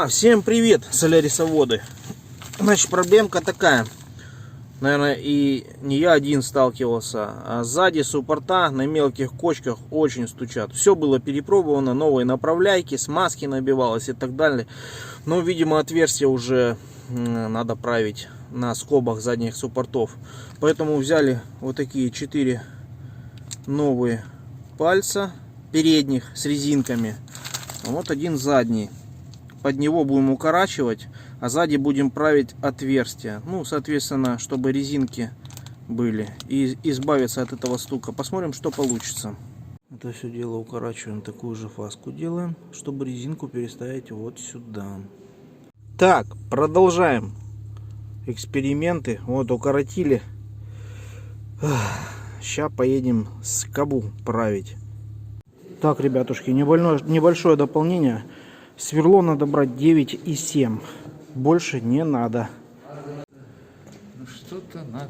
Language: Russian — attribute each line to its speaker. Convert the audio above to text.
Speaker 1: Всем привет, солярисоводы. Значит, проблемка такая. Наверное, и не я один сталкивался. А сзади суппорта на мелких кочках очень стучат. Все было перепробовано, новые направляйки, смазки набивалось и так далее. Но, видимо, отверстие уже надо править на скобах задних суппортов. Поэтому взяли вот такие 4 новые пальца передних с резинками. Вот один задний. Под него будем укорачивать, а сзади будем править отверстия. Ну, соответственно, чтобы резинки были. И избавиться от этого стука. Посмотрим, что получится. Это все дело укорачиваем. Такую же фаску делаем, чтобы резинку переставить вот сюда. Так, продолжаем эксперименты. Вот укоротили. Сейчас поедем скобу править. Так, ребятушки, небольшое дополнение. Сверло надо брать 9,7. Больше не надо.
Speaker 2: Ну что-то надо.